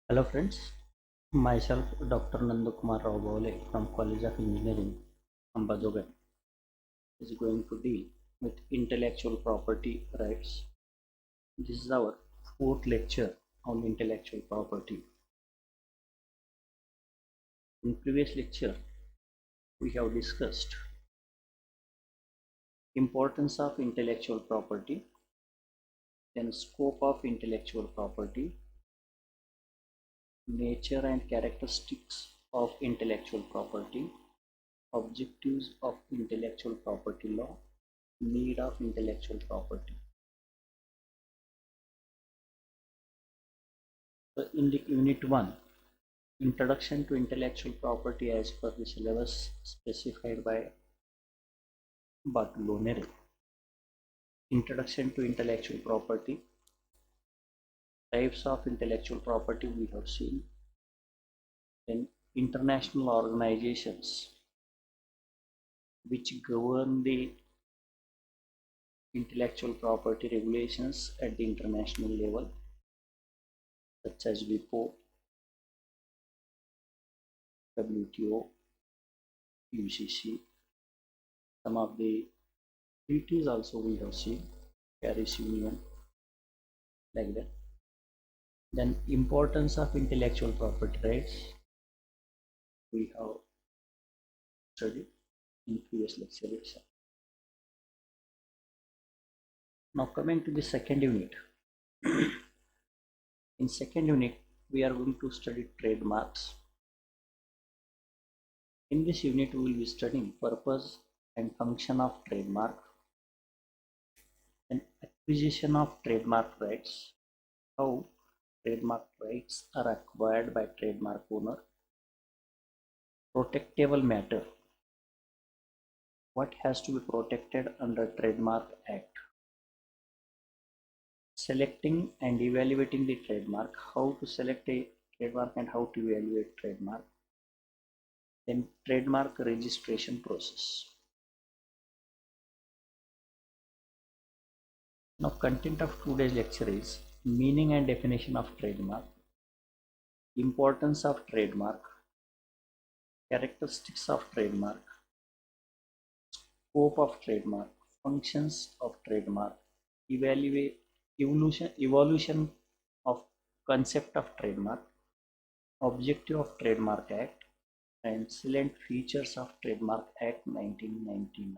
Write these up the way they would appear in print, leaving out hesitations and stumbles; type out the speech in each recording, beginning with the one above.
Hello friends, myself Dr. Nandakumar Rao Bole from College of Engineering, Ambazogan is going to deal with intellectual property rights. This is our fourth lecture on intellectual property. In previous lecture, we have discussed importance of intellectual property, then scope of intellectual property, nature and characteristics of intellectual property, objectives of intellectual property law, need of intellectual property. So in the unit 1, introduction to intellectual property as per the syllabus specified by Bartolomé. Introduction to intellectual property, types of intellectual property we have seen, then international organizations which govern the intellectual property regulations at the international level, such as WIPO, WTO, UCC. Some of the treaties also we have seen, Paris Union, like that. Then importance of intellectual property rights we have studied in previous lecture itself. Now coming to the second unit. In second unit, we are going to study trademarks. In this unit, we will be studying purpose and function of trademark, and acquisition of trademark rights, how trademark rights are acquired by trademark owner, protectable matter, what has to be protected under Trademark Act, selecting and evaluating the trademark, how to select a trademark and how to evaluate trademark, then trademark registration process. Now content of today's lecture is meaning and definition of trademark, importance of trademark, characteristics of trademark, scope of trademark, functions of trademark, evolution of concept of trademark, objective of Trademark Act, and salient features of Trademark Act 1999.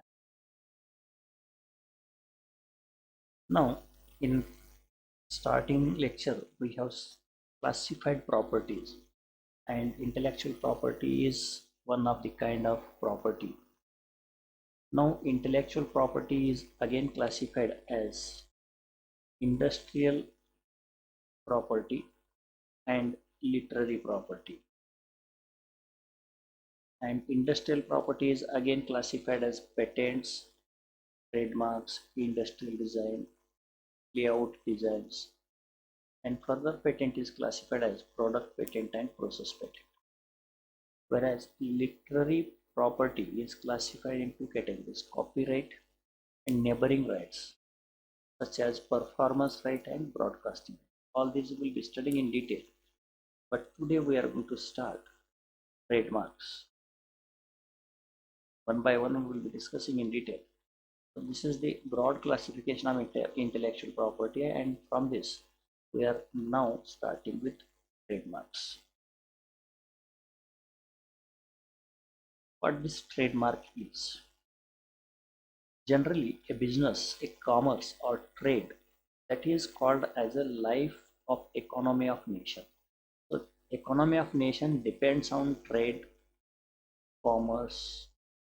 Now, in starting lecture, we have classified properties, and intellectual property is one of the kind of property. Now, intellectual property is again classified as industrial property and literary property. And industrial property is again classified as patents, trademarks, industrial design, layout designs, and further patent is classified as product patent and process patent. Whereas literary property is classified in two categories: copyright and neighboring rights, such as performance right and broadcasting. All these will be studying in detail, but today we are going to start trademarks. One by one we will be discussing in detail. So this is the broad classification of intellectual property, and from this we are now starting with trademarks. What this trademark is: generally a business, a commerce or trade that is called as a life of economy of nation. So economy of nation depends on trade, commerce,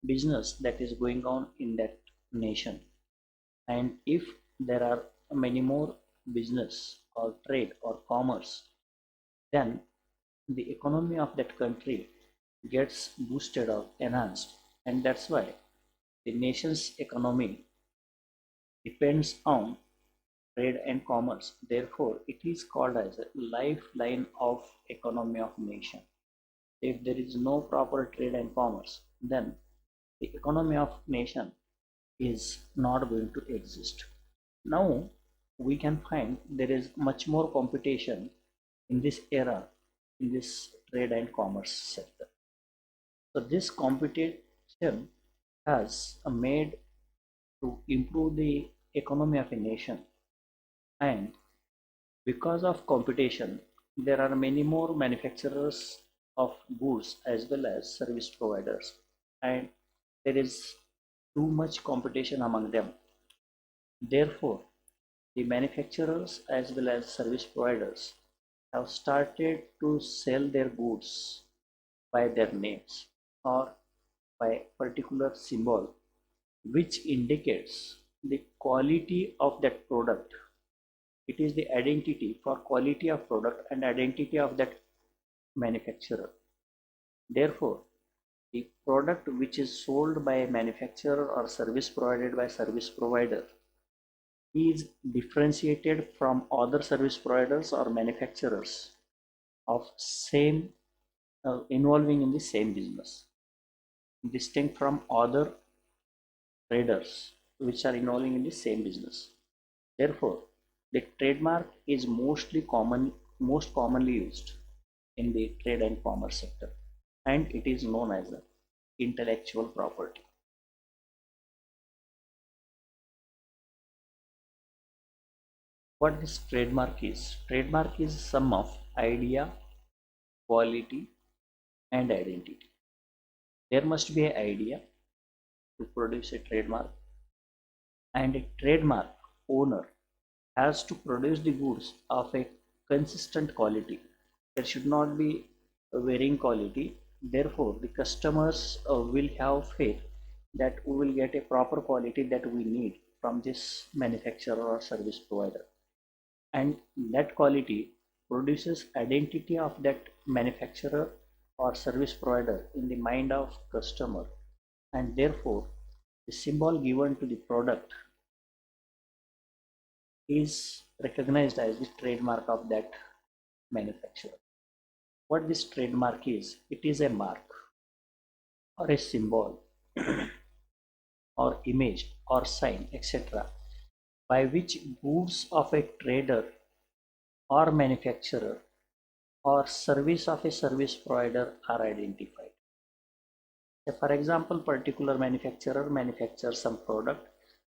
business that is going on in that nation. And if there are many more business or trade or commerce, then the economy of that country gets boosted or enhanced, and that's why the nation's economy depends on trade and commerce. Therefore it is called as a lifeline of economy of nation. If there is no proper trade and commerce, then the economy of nation is not going to exist. Now we can find there is much more competition in this era in this trade and commerce sector. So this competition has made to improve the economy of a nation, and because of competition there are many more manufacturers of goods as well as service providers, and there is too much competition among them. Therefore, the manufacturers as well as service providers have started to sell their goods by their names or by particular symbol which indicates the quality of that product. It is the identity for quality of product and identity of that manufacturer. Therefore, the product which is sold by a manufacturer or service provided by service provider is differentiated from other service providers or manufacturers of same involving in the same business, distinct from other traders which are involving in the same business. Therefore, the trademark is most commonly used in the trade and commerce sector, and it is known as a intellectual property. What this trademark is? Trademark is sum of idea, quality, and identity. There must be an idea to produce a trademark, and a trademark owner has to produce the goods of a consistent quality. There should not be a varying quality. Therefore, the customers will have faith that we will get a proper quality that we need from this manufacturer or service provider. And that quality produces identity of that manufacturer or service provider in the mind of customer, and therefore the symbol given to the product is recognized as the trademark of that manufacturer. What this trademark is? It is a mark or a symbol or image or sign, etc., by which goods of a trader or manufacturer or service of a service provider are identified. For example, particular manufacturer manufactures some product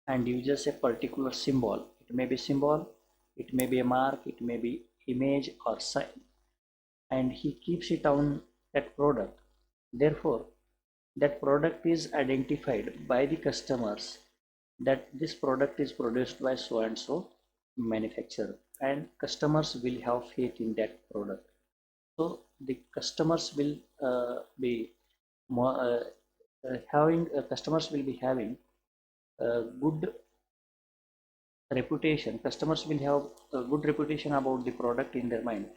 and uses a particular symbol. It may be symbol, it may be a mark, it may be image or sign, and he keeps it on that product. Therefore, that product is identified by the customers that this product is produced by so and so manufacturer, and customers will have faith in that product. So the customers will be more having customers will be having good reputation. Customers will have a good reputation about the product in their mind,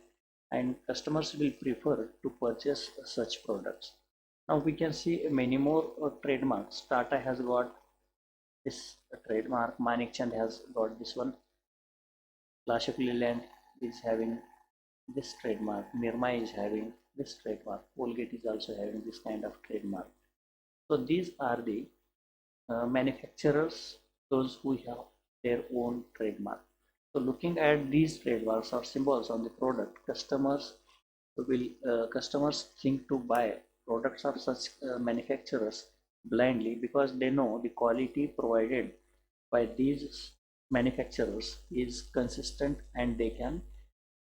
and customers will prefer to purchase such products. Now we can see many more trademarks. Tata has got this trademark, Manikchand has got this one, Clash of Leyland is having this trademark, Nirma is having this trademark, Colgate is also having this kind of trademark. So these are the manufacturers, those who have their own trademark. So looking at these trademarks or symbols on the product, customers think to buy products of such manufacturers blindly because they know the quality provided by these manufacturers is consistent and they can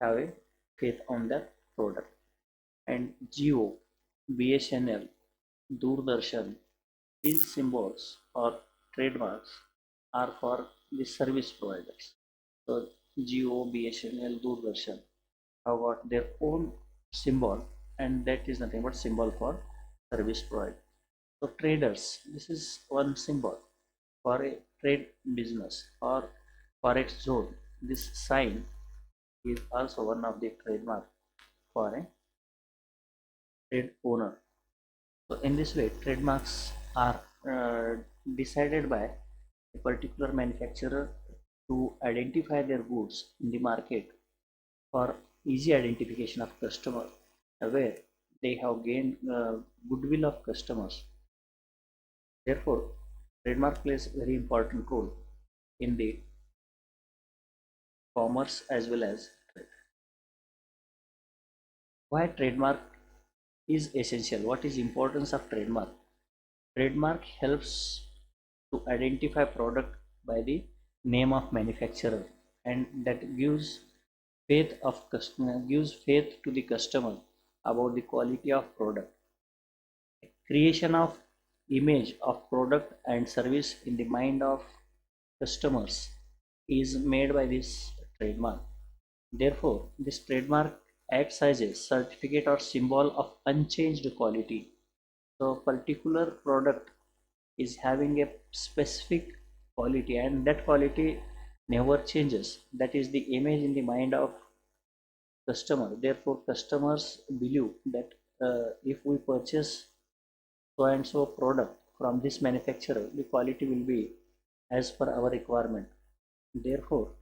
have a faith on that product. And Jio, BSNL, Doordarshan, these symbols or trademarks are for the service providers. So Jio, BSNL, Doordarshan have got their own symbol, and that is nothing but symbol for service provider. So traders, this is one symbol for a trade business or forex zone. This sign is also one of the trademark for a trade owner. So in this way, trademarks are decided by a particular manufacturer to identify their goods in the market for easy identification of customer, where they have gained goodwill of customers. Therefore, trademark plays a very important role in the commerce as well as trade. Why trademark is essential? What is importance of trademark? Trademark helps to identify product by the name of manufacturer, and that gives faith to the customer about the quality of product. Creation of image of product and service in the mind of customers is made by this trademark. Therefore, this trademark acts as a certificate or symbol of unchanged quality. So, particular product is having a specific quality, and that quality never changes. That is the image in the mind of customer. Therefore, customers believe that if we purchase so and so product from this manufacturer, the quality will be as per our requirement. Therefore,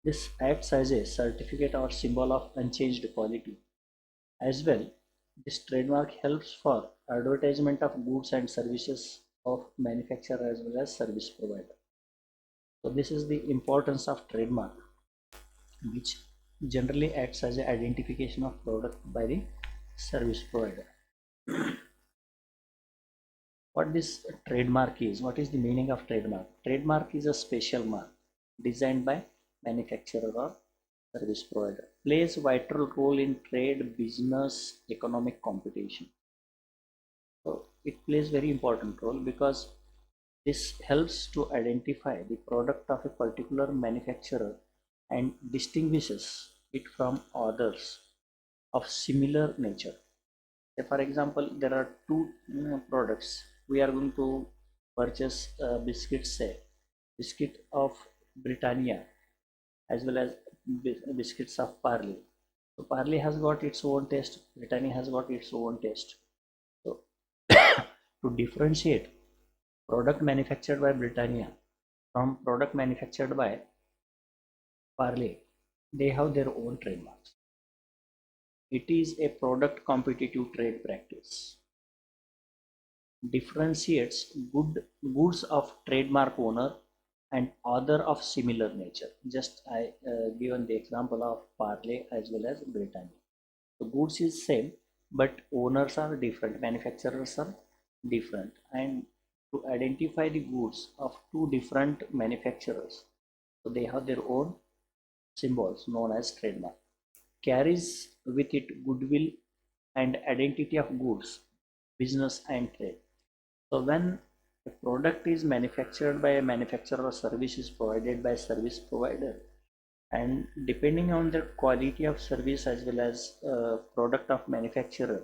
this acts as a certificate or symbol of unchanged quality. As well, this trademark helps for advertisement of goods and services of manufacturer as well as service provider. So this is the importance of trademark, which generally acts as an identification of product by the service provider. What this trademark is? What is the meaning of trademark? Trademark is a special mark designed by manufacturer or service provider. Plays vital role in trade, business, economic competition. So it plays very important role because this helps to identify the product of a particular manufacturer and distinguishes it from others of similar nature. Say for example, there are two products. We are going to purchase biscuits, say biscuit of Britannia as well as biscuits of Parley. So Parley has got its own taste, Britannia has got its own taste. So to differentiate product manufactured by Britannia from product manufactured by Parley, they have their own trademarks. It is a product competitive trade practice. Differentiates goods of trademark owner and other of similar nature. Just I given the example of Parley as well as Britannia. The goods is same, but owners are different, manufacturers are different, and to identify the goods of two different manufacturers, so they have their own symbols known as trademark. Carries with it goodwill and identity of goods, business and trade. So when a product is manufactured by a manufacturer or service is provided by a service provider, and depending on the quality of service as well as product of manufacturer,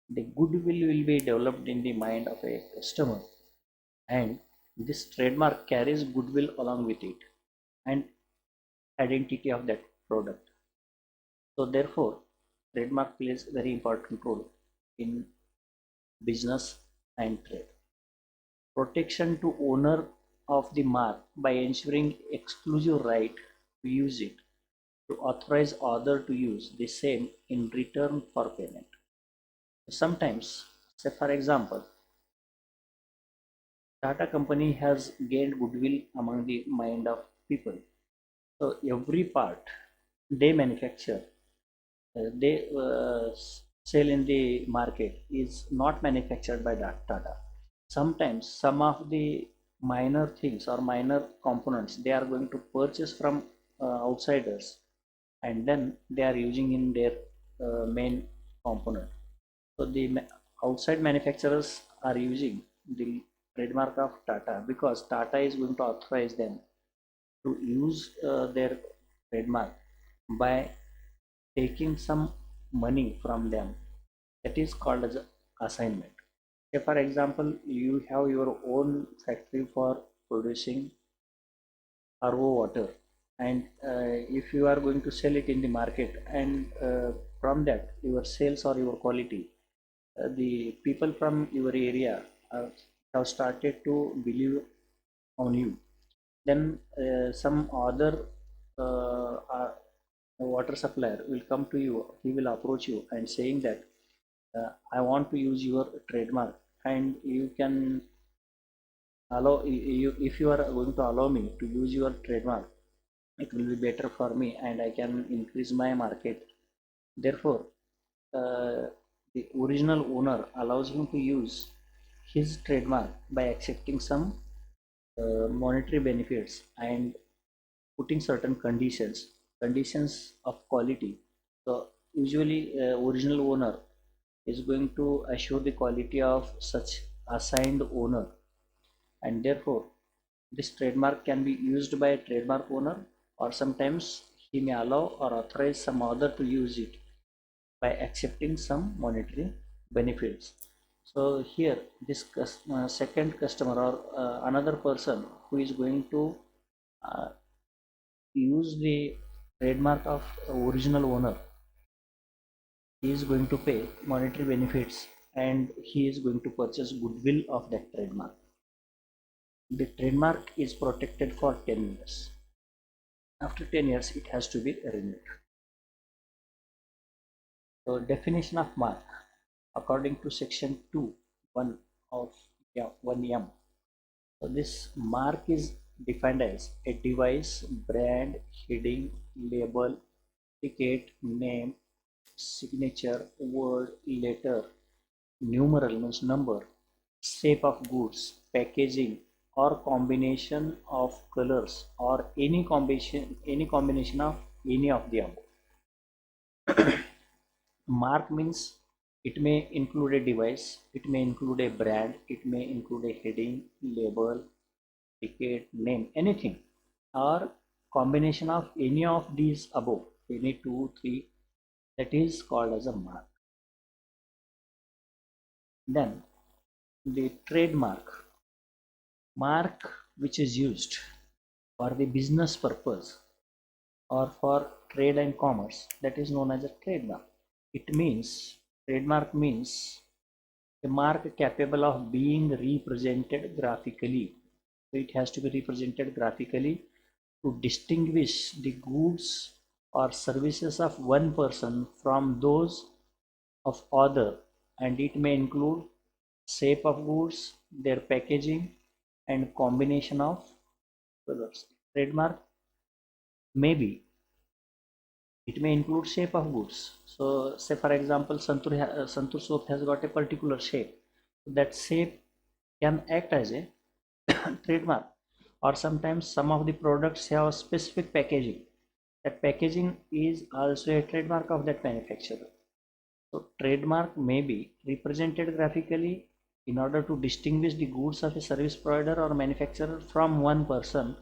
the goodwill will be developed in the mind of a customer, and this trademark carries goodwill along with it and identity of that product. So therefore, trademark plays a very important role in business and trade. Protection to owner of the mark by ensuring exclusive right to use it, to authorize other to use the same in return for payment. Sometimes, say for example, Tata company has gained goodwill among the mind of people. So every part they manufacture, they sell in the market is not manufactured by Tata. Sometimes some of the minor things or minor components they are going to purchase from outsiders, and then they are using in their main component. So the outside manufacturers are using the trademark of Tata because Tata is going to authorize them to use their trademark by taking some money from them. That is called as assignment. Say for example, you have your own factory for producing RO water, and if you are going to sell it in the market, and from that your sales or your quality, the people from your area have started to believe on you. Then some other water supplier will come to you, he will approach you and saying that I want to use your trademark, and you can allow you, if you are going to allow me to use your trademark, it will be better for me and I can increase my market. Therefore, the original owner allows him to use his trademark by accepting some monetary benefits and putting certain conditions of quality. So usually original owner is going to assure the quality of such assigned owner, and therefore this trademark can be used by a trademark owner, or sometimes he may allow or authorize some other to use it by accepting some monetary benefits. So here this second customer or another person who is going to uh, use the trademark of original owner, he is going to pay monetary benefits and he is going to purchase goodwill of that trademark. The trademark is protected for 10 years. After 10 years, it has to be renewed. So definition of mark, according to section 2, 1 of 1M. So this mark is defined as a device, brand, heading, label, ticket, name, signature, word, letter, numeral means number, shape of goods, packaging, or combination of colors, or any combination of any of the above. Mark means it may include a device, it may include a brand, it may include a heading, label, ticket, name, anything, or combination of any of these above, any two, three, that is called as a mark. Then the trademark, mark which is used for the business purpose or for trade and commerce, that is known as a trademark. It means, trademark means a mark capable of being represented graphically. So it has to be represented graphically to distinguish the goods or services of one person from those of other, and it may include shape of goods, their packaging, and combination of colors. Trademark may be, it may include shape of goods. So say for example, Santur soap has got a particular shape. That shape can act as a trademark, or sometimes some of the products have a specific packaging. That packaging is also a trademark of that manufacturer. So trademark may be represented graphically in order to distinguish the goods of a service provider or manufacturer from one person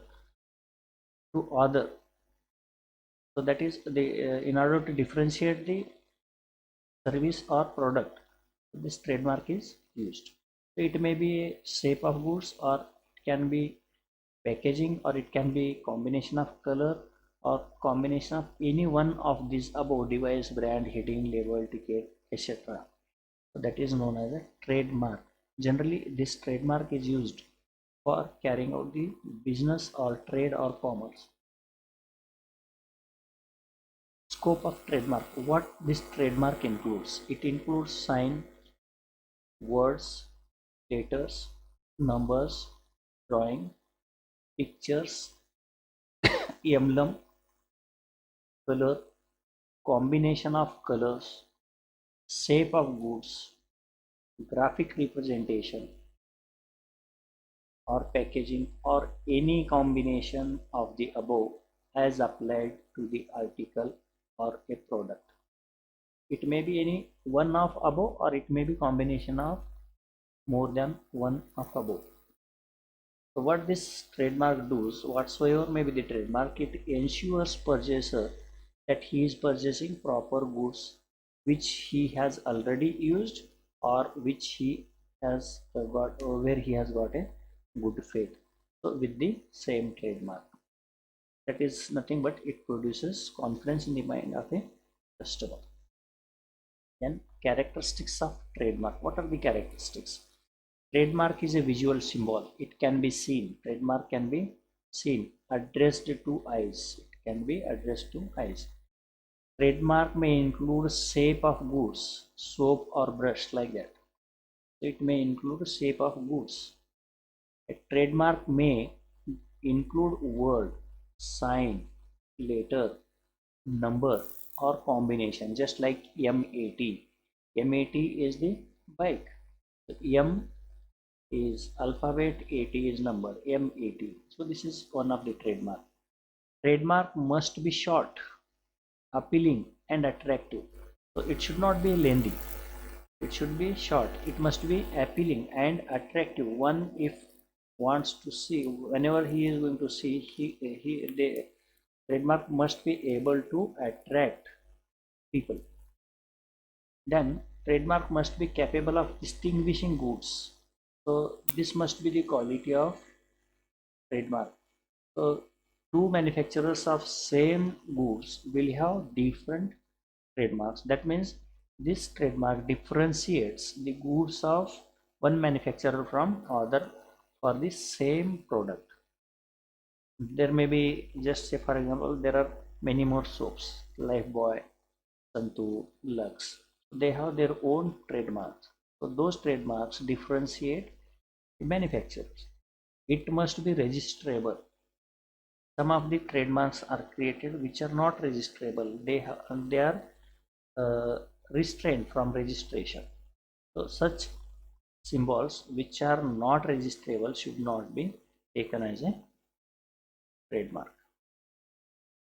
to other. So that is the in order to differentiate the service or product, this trademark is used. So it may be a shape of goods, or it can be packaging, or it can be combination of color, or combination of any one of these above: device, brand, heading, label, ticket, etc. So that is known as a trademark. Generally this trademark is used for carrying out the business or trade or commerce. Scope of trademark, what this trademark includes: it includes sign, words, letters, numbers, drawing, pictures, emblem, color, combination of colors, shape of goods, graphic representation, or packaging, or any combination of the above as applied to the article or a product. It may be any one of above, or it may be combination of more than one of above. So what this trademark does, whatsoever may be the trademark, it ensures purchaser that he is purchasing proper goods which he has already used, or which he has got, or where he has got a good faith. So with the same trademark, that is nothing but it produces confidence in the mind of a customer. Then characteristics of trademark. What are the characteristics? Trademark is a visual symbol. It can be seen. Trademark can be seen, addressed to eyes. It can be addressed to eyes. Trademark may include shape of goods, soap or brush, like that. It may include shape of goods. A trademark may include word, sign, letter, number, or combination, just like MAT. MAT is the bike. So M is alphabet, AT is number, MAT. So this is one of the trademark. Trademark must be short, appealing and attractive. So it should not be lengthy. It should be short. It must be appealing and attractive. One if wants to see, whenever he is going to see, the trademark must be able to attract people. Then trademark must be capable of distinguishing goods. So this must be the quality of trademark. So two manufacturers of same goods will have different trademarks. That means this trademark differentiates the goods of one manufacturer from other for the same product. There may be, just say for example, there are many more soaps, Lifebuoy, Santu, Lux. They have their own trademarks. So those trademarks differentiate the manufacturers. It must be registrable. Some of the trademarks are created which are not registrable. They are restrained from registration. So such symbols which are not registrable should not be taken as a trademark.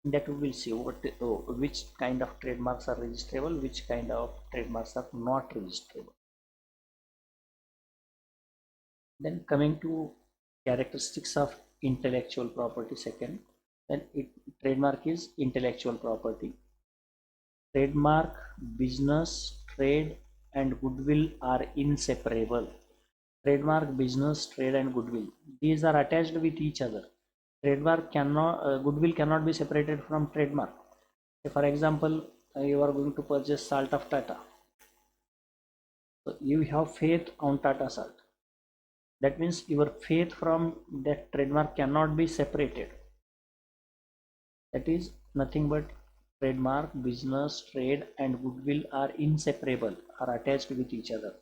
That we will see which kind of trademarks are registrable, which kind of trademarks are not registrable. Then coming to characteristics of intellectual property, second, then trademark is intellectual property. Trademark, business, trade and goodwill are inseparable. Trademark, business, trade and goodwill, these are attached with each other. Trademark cannot, goodwill cannot be separated from trademark. For example, you are going to purchase salt of Tata. So you have faith on Tata salt. That means your faith from that trademark cannot be separated. That is nothing but trademark, business, trade and goodwill are inseparable, are attached with each other.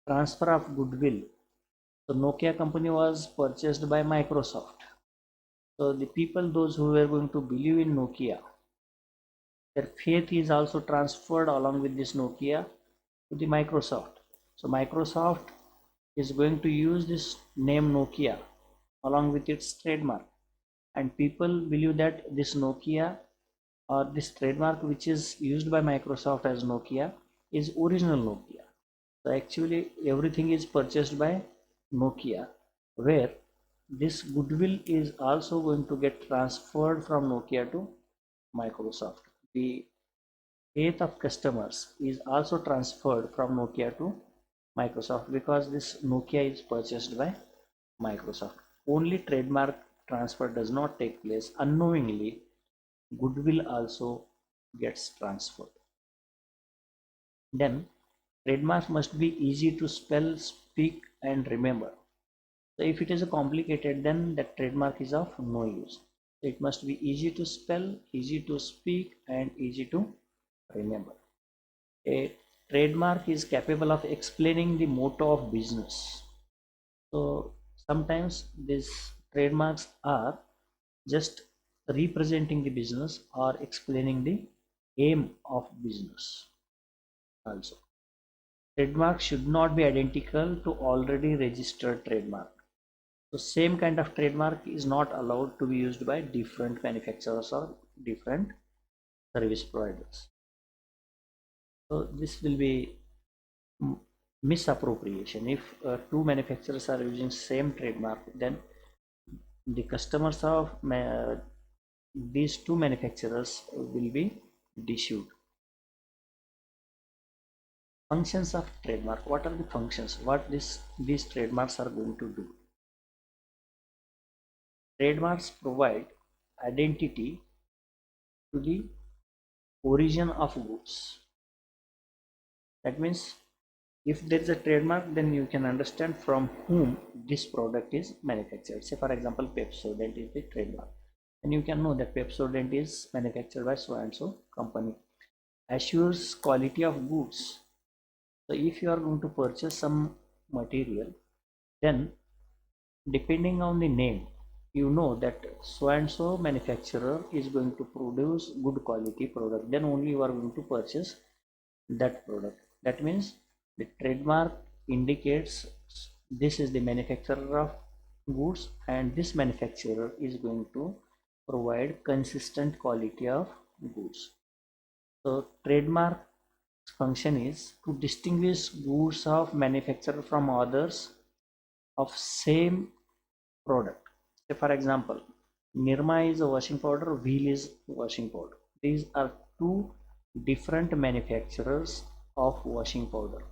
Transfer of goodwill. So Nokia company was purchased by Microsoft. So the people, those who were going to believe in Nokia, their faith is also transferred along with this Nokia to the Microsoft. So Microsoft is going to use this name Nokia along with its trademark, and people believe that this Nokia or this trademark which is used by Microsoft as Nokia is original Nokia. So actually everything is purchased by Nokia, where this goodwill is also going to get transferred from Nokia to Microsoft. The faith of customers is also transferred from Nokia to Microsoft because this Nokia is purchased by Microsoft. Only trademark transfer does not take place. Unknowingly, goodwill also gets transferred. Then, trademark must be easy to spell, speak, and remember. So, if it is complicated, then that trademark is of no use. It must be easy to spell, easy to speak, and easy to remember. A trademark is capable of explaining the motto of business. So sometimes these trademarks are just representing the business or explaining the aim of business also. Trademark should not be identical to already registered trademark. So same kind of trademark is not allowed to be used by different manufacturers or different service providers. So this will be misappropriation. If two manufacturers are using same trademark, then the customers of these two manufacturers will be deceived. Functions of trademark. What are the functions? What these trademarks are going to do? Trademarks provide identity to the origin of goods. That means if there is a trademark, then you can understand from whom this product is manufactured. Say for example, Pepsodent is the trademark, and you can know that Pepsodent is manufactured by so and so company. Assures quality of goods. So if you are going to purchase some material, then depending on the name, you know that so and so manufacturer is going to produce good quality product, then only you are going to purchase that product. That means the trademark indicates this is the manufacturer of goods, and this manufacturer is going to provide consistent quality of goods. So trademark function is to distinguish goods of manufacturer from others of same product. Say for example, Nirma is a washing powder, Wheel is washing powder. These are two different manufacturers of washing powder.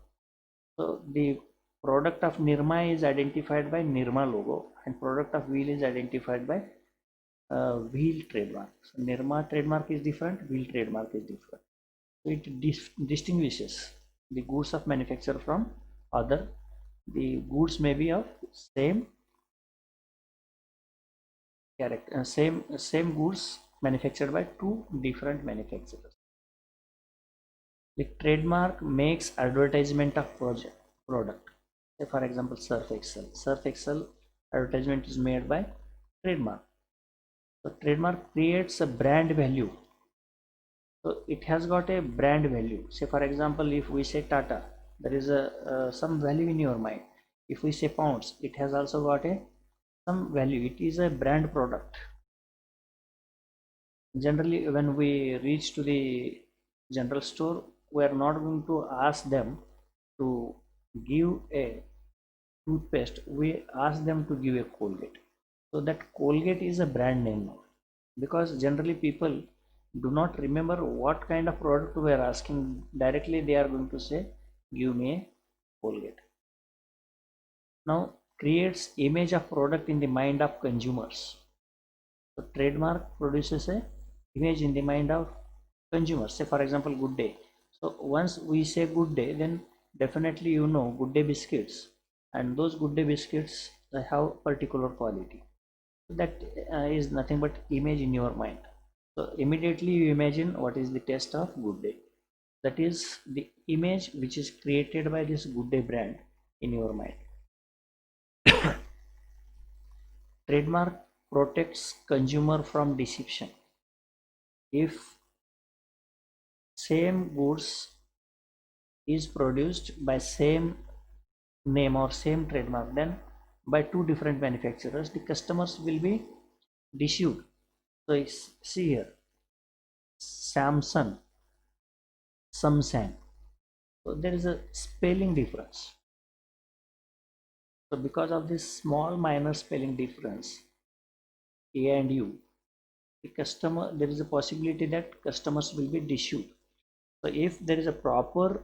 So the product of Nirma is identified by Nirma logo, and product of Wheel is identified by Wheel trademark. So Nirma trademark is different, Wheel trademark is different. So it distinguishes the goods of manufacturer from other. The goods may be of same character, same goods manufactured by two different manufacturers. The trademark makes advertisement of product. Say for example, Surf Excel. Surf Excel advertisement is made by trademark. So trademark creates a brand value. So it has got a brand value. Say for example, if we say Tata, there is a some value in your mind. If we say Pounds, it has also got a some value. It is a brand product. Generally, when we reach to the general store, we are not going to ask them to give a toothpaste. We ask them to give a Colgate. So that Colgate is a brand name now, because generally people do not remember what kind of product we are asking. Directly they are going to say, give me a Colgate. Now creates image of product in the mind of consumers. So trademark produces a image in the mind of consumers. Say for example, Good Day. So once we say Good Day, then definitely you know Good Day biscuits, and those Good Day biscuits have particular quality. That is nothing but image in your mind. So immediately you imagine what is the taste of Good Day. That is the image which is created by this Good Day brand in your mind. Trademark protects consumer from deception. If same goods is produced by same name or same trademark, then by two different manufacturers, the customers will be deceived. So see here, Samsung, Samsung. So there is a spelling difference. So because of this small minor spelling difference, A and U, the customer, there is a possibility that customers will be deceived. So if there is a proper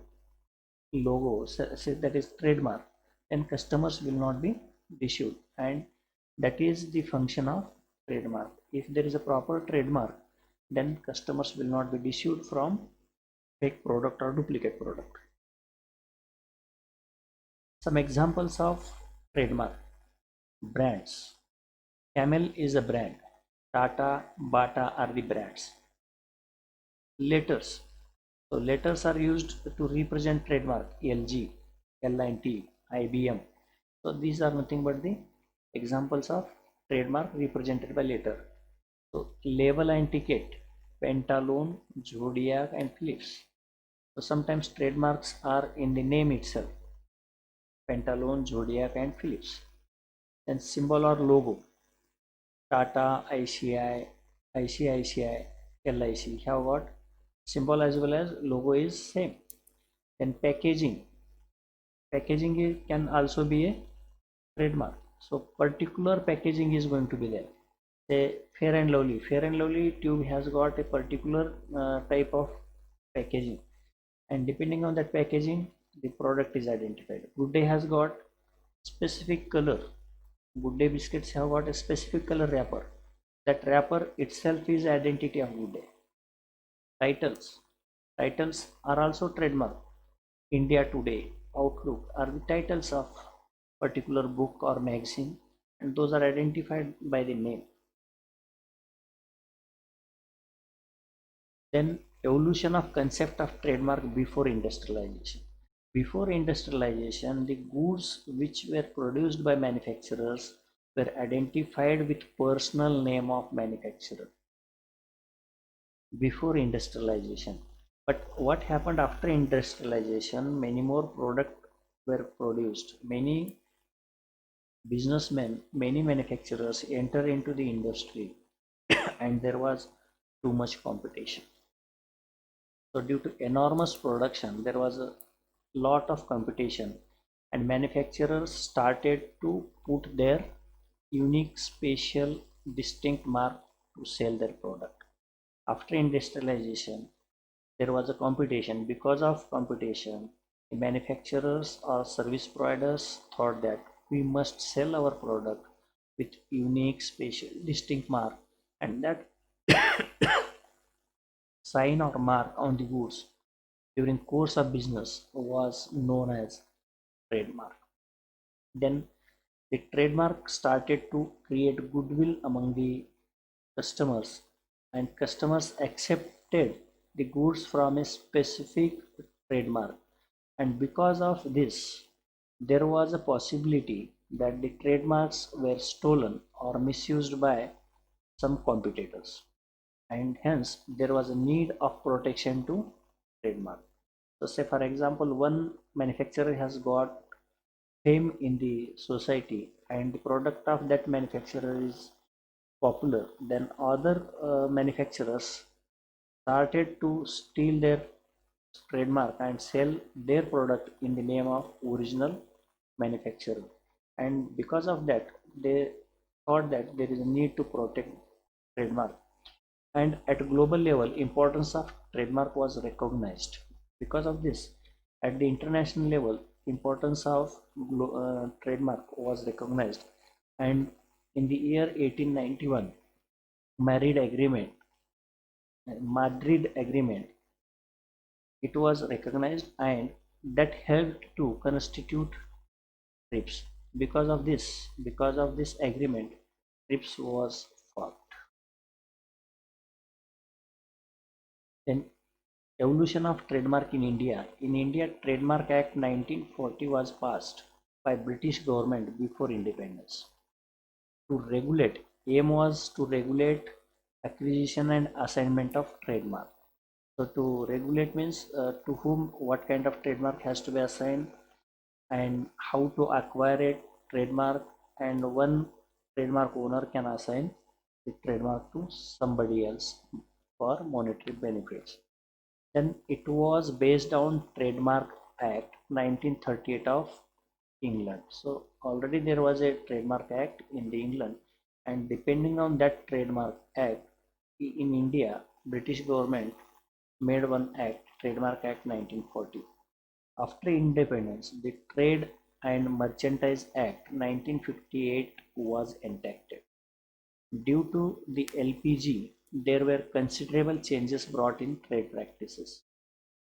logo, say that is trademark, then customers will not be deceived, and that is the function of trademark. If there is a proper trademark, then customers will not be deceived from fake product or duplicate product. Some examples of trademark brands. Camel is a brand. Tata, Bata are the brands. Letters. So letters are used to represent trademark. LG, L&T, IBM. So these are nothing but the examples of trademark represented by letter. So label and ticket, Pantaloon, Zodiac and Philips. So sometimes trademarks are in the name itself. Pantaloon, Zodiac and Philips. Then symbol or logo, Tata, ICICI, LIC have got symbol as well as logo is same. Then packaging, can also be a trademark. So particular packaging is going to be there. Say Fair and Lovely tube has got a particular type of packaging, and depending on that packaging, the product is identified. Good Day has got specific color. Good Day biscuits have got a specific color wrapper. That wrapper itself is identity of Good Day. Titles are also trademark. India Today, Outlook are the titles of particular book or magazine, and those are identified by the name. Then evolution of concept of trademark before industrialization. Before industrialization, the goods which were produced by manufacturers were identified with personal name of manufacturer before industrialization. But what happened after industrialization? Many more products were produced. Many businessmen, many manufacturers enter into the industry, and there was too much competition. So due to enormous production, there was a lot of competition, and manufacturers started to put their unique, special, distinct mark to sell their product. After industrialization, there was a competition. Because of competition, the manufacturers or service providers thought that we must sell our product with unique, special, distinct mark, and that sign or mark on the goods during course of business was known as trademark. Then the trademark started to create goodwill among the customers, and customers accepted the goods from a specific trademark, and because of this there was a possibility that the trademarks were stolen or misused by some competitors, and hence there was a need of protection to trademark. So say for example, one manufacturer has got fame in the society and the product of that manufacturer is popular, then other manufacturers started to steal their trademark and sell their product in the name of original manufacturer, and because of that they thought that there is a need to protect trademark, and at global level importance of trademark was recognized. Because of this, at the international level importance of trademark was recognized, and in the year 1891 married agreement Madrid agreement, it was recognized, and that helped to constitute TRIPS. Because of this agreement, TRIPS was formed. Then evolution of trademark in India. In India, Trademark Act 1940 was passed by British government before independence. To regulate, aim was to regulate acquisition and assignment of trademark. So to regulate means to whom what kind of trademark has to be assigned, and how to acquire a trademark, and one trademark owner can assign the trademark to somebody else for monetary benefits. Then it was based on Trademark Act 1938 of England. So already there was a Trademark Act in the England, and depending on that Trademark Act in India, British government made one act, Trademark Act 1940. After independence, the Trade and Merchandise Act 1958 was enacted. Due to the LPG, there were considerable changes brought in trade practices.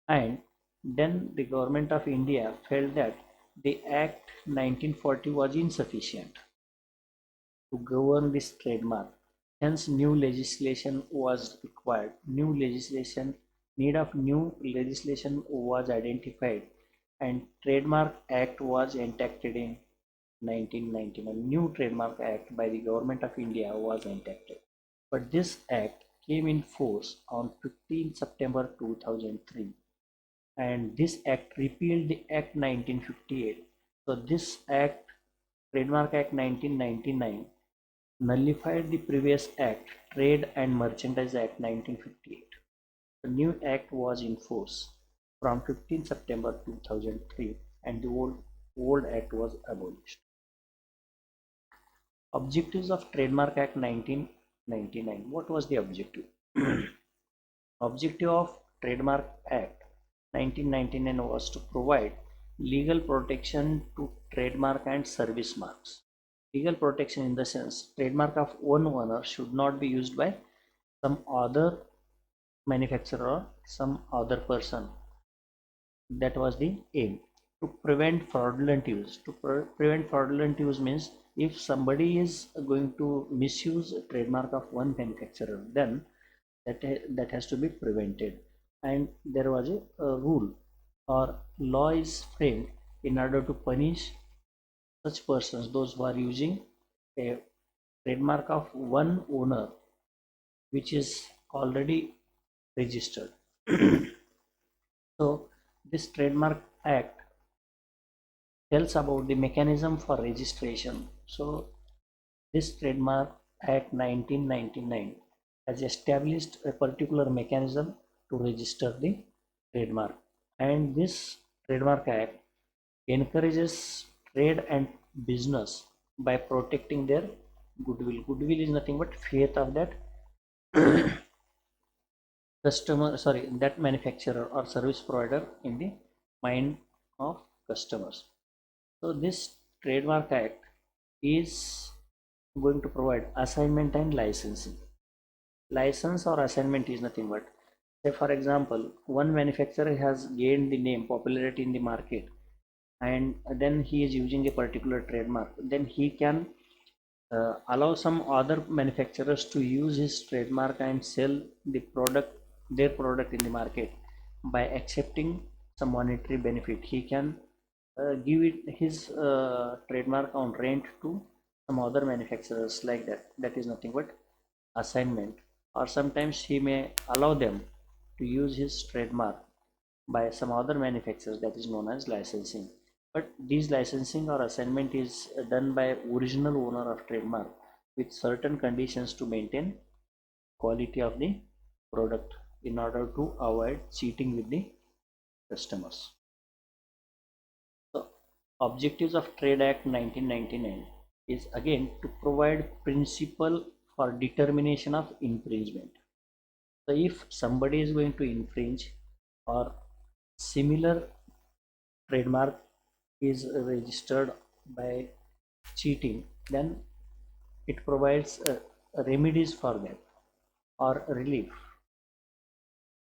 And then the government of India felt that the Act 1940 was insufficient to govern this trademark. Hence, new legislation was required. Need of new legislation was identified, and Trademark Act was enacted in 1919. A new Trademark Act by the Government of India was enacted. But this act came in force on 15 September 2003, and this act repealed the Act 1958. So this act, Trademark Act 1999, nullified the previous act, Trade and Merchandise Act 1958. The new act was in force from 15 September 2003, and the old act was abolished. Objectives of Trademark Act 1999. What was the objective? Objective of Trademark Act 1999 was to provide legal protection to trademark and service marks. Legal protection in the sense trademark of one owner should not be used by some other manufacturer or some other person. That was the aim, to prevent fraudulent use. Prevent fraudulent use means if somebody is going to misuse a trademark of one manufacturer, then that has to be prevented, and there was a rule or law is framed in order to punish such persons, those who are using a trademark of one owner which is already registered. So this trademark act tells about the mechanism for registration. So this trademark act 1999 has established a particular mechanism to register the trademark, and this trademark act encourages trade and business by protecting their goodwill. Goodwill is nothing but faith of that that manufacturer or service provider in the mind of customers. So this trademark act is going to provide assignment and licensing. License or assignment is nothing but, say for example, one manufacturer has gained the name popularity in the market, and then he is using a particular trademark, then he can allow some other manufacturers to use his trademark and sell their product in the market by accepting some monetary benefit. He can give it his trademark on rent to some other manufacturers, like that is nothing but assignment. Or sometimes he may allow them to use his trademark by some other manufacturers, that is known as licensing. But this licensing or assignment is done by original owner of trademark with certain conditions to maintain quality of the product in order to avoid cheating with the customers. So objectives of Trade Act 1999 is again to provide principle for determination of infringement. So if somebody is going to infringe or similar trademark is registered by cheating, then it provides remedies for that or relief.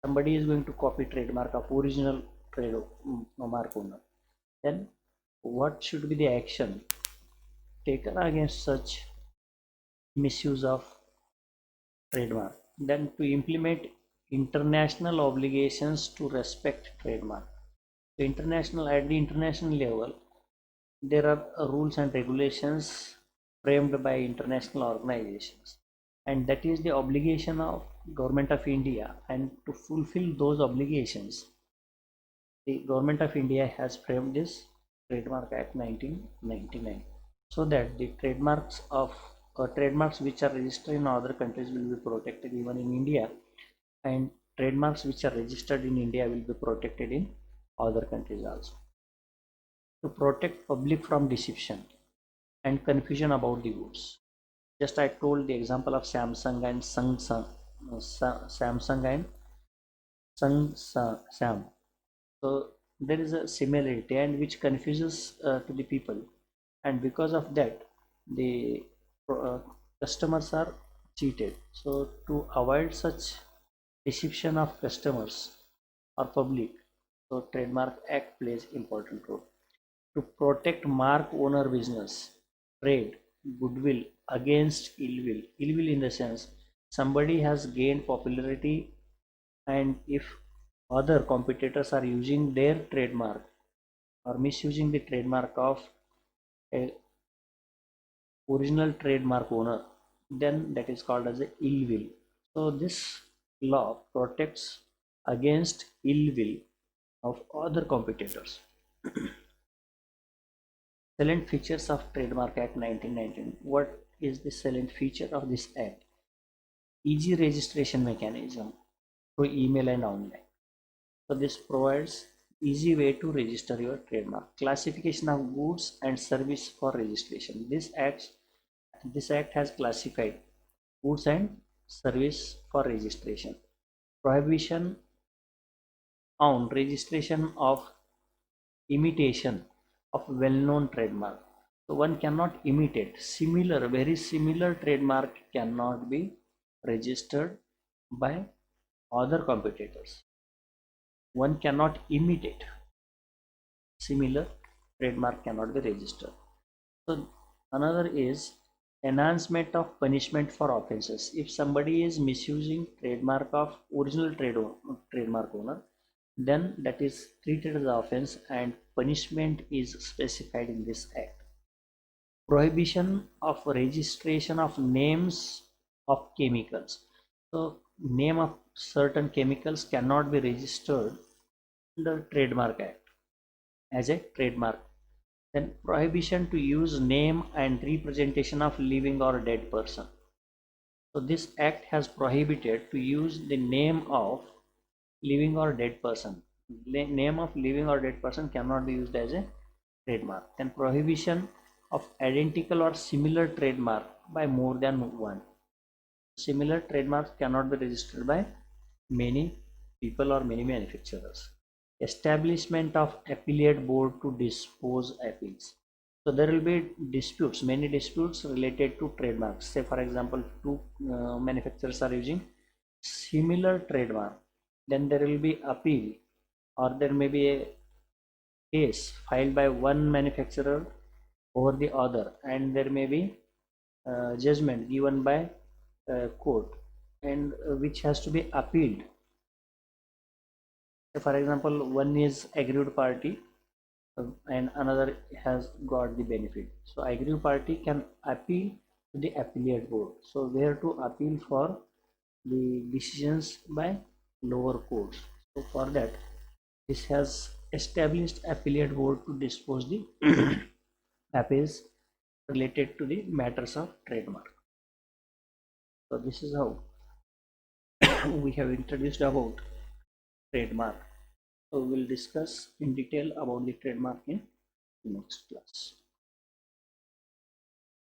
Somebody is going to copy trademark of original trademark owner, then what should be the action taken against such misuse of trademark? Then to implement international obligations to respect trademark. So at the international level, there are rules and regulations framed by international organizations, and that is the obligation of government of India. And to fulfill those obligations, the government of India has framed this Trademark Act 1999, so that the trademarks which are registered in other countries will be protected even in India, and trademarks which are registered in India will be protected in other countries also. To protect public from deception and confusion about the goods. Just I told the example of Samsung and Samsung and Sam. So there is a similarity and which confuses to the people, and because of that, the uh, customers are cheated. So to avoid such deception of customers or public, so Trademark Act plays important role to protect mark owner business, trade, goodwill against ill will. Ill will in the sense somebody has gained popularity, and if other competitors are using their trademark or misusing the trademark of a original trademark owner, then that is called as a ill will. So this law protects against ill will of other competitors. Salient features of Trademark Act 1919. What is the salient feature of this act? Easy registration mechanism through email and online. So this provides easy way to register your trademark. Classification of goods and service for registration. This act has classified goods and service for registration. Prohibition on registration of imitation of well-known trademark. So one cannot imitate very similar trademark cannot be registered by other competitors. One cannot imitate similar trademark cannot be registered. So another is enhancement of punishment for offenses. If somebody is misusing trademark of original trademark owner, then that is treated as offense and punishment is specified in this act. Prohibition of registration of names of chemicals. So name of certain chemicals cannot be registered under Trademark Act as a trademark. Then prohibition to use name and representation of living or dead person. So this act has prohibited to use the name of living or dead person. Name of living or dead person cannot be used as a trademark. Then prohibition of identical or similar trademark by more than one. Similar trademarks cannot be registered by many people or many manufacturers. Establishment of appellate board to dispose appeals. So there will be disputes, many disputes related to trademarks. Say for example, two manufacturers are using similar trademark, then there will be appeal, or there may be a case filed by one manufacturer over the other, and there may be judgment given by court, and which has to be appealed. For example, one is aggrieved party and another has got the benefit. So aggrieved party can appeal to the appellate board. So where to appeal for the decisions by lower courts. So for that, this has established appellate board to dispose the appeals related to the matters of trademark. So this is how we have introduced about trademark. So we'll discuss in detail about the trademark in the next class.